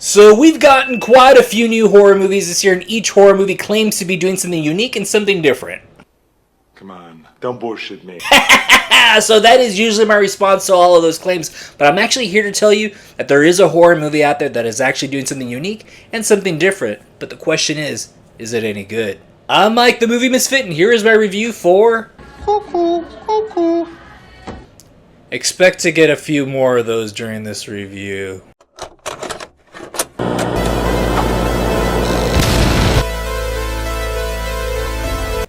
So we've gotten quite a few new horror movies this year, and each horror movie claims to be doing something unique and something different. Come on, don't bullshit me. So that is usually my response to all of those claims, but I'm actually here to tell you that there is a horror movie out there that is actually doing something unique and something different. But the question is it any good? I'm Mike the Movie Misfit, and here is my review for Cuckoo, Cuckoo. Expect to get a few more of those during this review.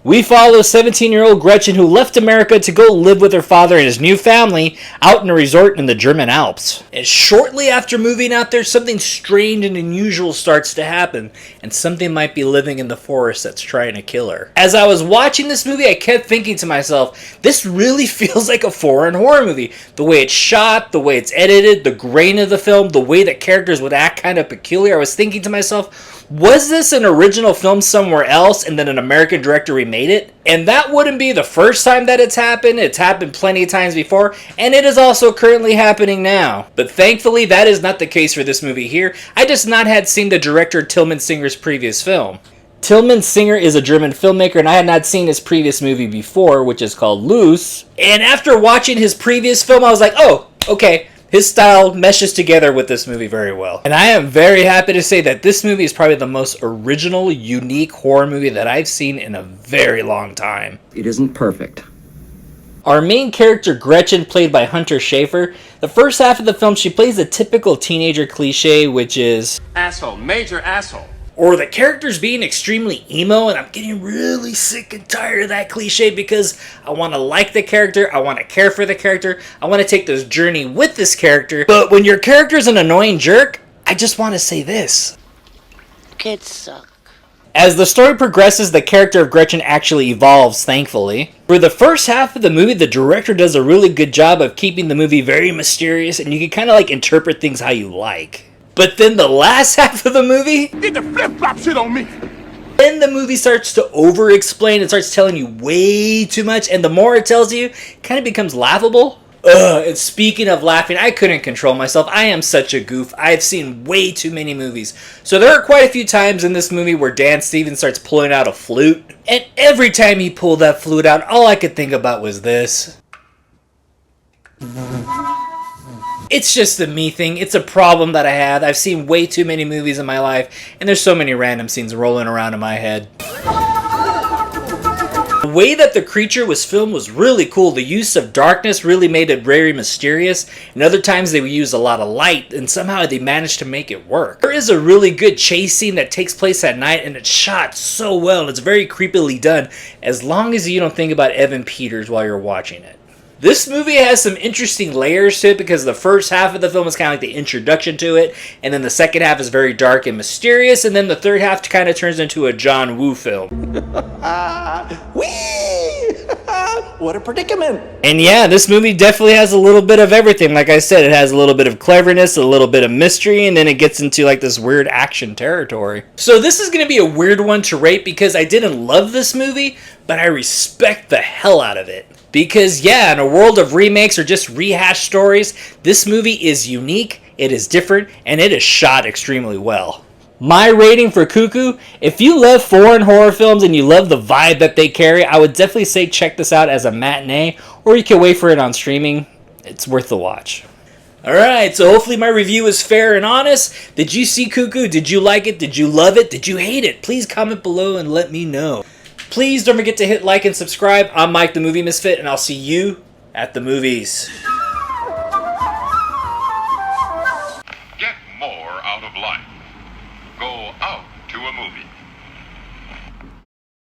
We follow 17-year-old Gretchen, who left America to go live with her father and his new family out in a resort in the German Alps. And shortly after moving out there, something strange and unusual starts to happen, and something might be living in the forest that's trying to kill her. As I was watching this movie, I kept thinking to myself, this really feels like a foreign horror movie. The way it's shot, the way it's edited, the grain of the film, the way that characters would act kind of peculiar. I was thinking to myself, was this an original film somewhere else and then an American director remade it? And that wouldn't be the first time that it's happened. It's happened plenty of times before, and it is also currently happening now. But thankfully, that is not the case for this movie here. I just not had seen the director Tillman Singer's previous film. Tillman Singer is a German filmmaker, and I had not seen his previous movie before, which is called Loose. And after watching his previous film, I was like, oh, okay. His style meshes together with this movie very well. And I am very happy to say that this movie is probably the most original, unique horror movie that I've seen in a very long time. It isn't perfect. Our main character, Gretchen, played by Hunter Schafer, the first half of the film, she plays the typical teenager cliche, which is asshole, major asshole. Or the character's being extremely emo, and I'm getting really sick and tired of that cliche because I want to like the character, I want to care for the character, I want to take this journey with this character. But when your character's an annoying jerk, I just want to say this. Kids suck. As the story progresses, the character of Gretchen actually evolves, thankfully. For the first half of the movie, the director does a really good job of keeping the movie very mysterious, and you can kind of like interpret things how you like. But then the last half of the movie, Get the flip-flop shit on me! then the movie starts to over-explain. It starts telling you way too much, and the more it tells you, it kind of becomes laughable. And speaking of laughing, I couldn't control myself. I am such a goof. I've seen way too many movies. So there are quite a few times in this movie where Dan Stevens starts pulling out a flute. And every time he pulled that flute out, all I could think about was this. It's just a me thing. It's a problem that I have. I've seen way too many movies in my life, and there's so many random scenes rolling around in my head. The way that the creature was filmed was really cool. The use of darkness really made it very mysterious, and other times they would use a lot of light, and somehow they managed to make it work. There is a really good chase scene that takes place at night, and it's shot so well, and it's very creepily done, as long as you don't think about Evan Peters while you're watching it. This movie has some interesting layers to it because the first half of the film is kind of like the introduction to it, and then the second half is very dark and mysterious, and then the third half kind of turns into a John Woo film. Whee! What a predicament! And yeah, this movie definitely has a little bit of everything. Like I said, it has a little bit of cleverness, a little bit of mystery, and then it gets into like this weird action territory. So this is going to be a weird one to rate because I didn't love this movie, but I respect the hell out of it. Because yeah, in a world of remakes or just rehashed stories, this movie is unique, it is different, and it is shot extremely well. My rating for Cuckoo, if you love foreign horror films and you love the vibe that they carry, I would definitely say check this out as a matinee, or you can wait for it on streaming. It's worth the watch. Alright, so hopefully my review is fair and honest. Did you see Cuckoo? Did you like it? Did you love it? Did you hate it? Please comment below and let me know. Please don't forget to hit like and subscribe. I'm Mike the Movie Misfit, and I'll see you at the movies. Get more out of life. Go out to a movie.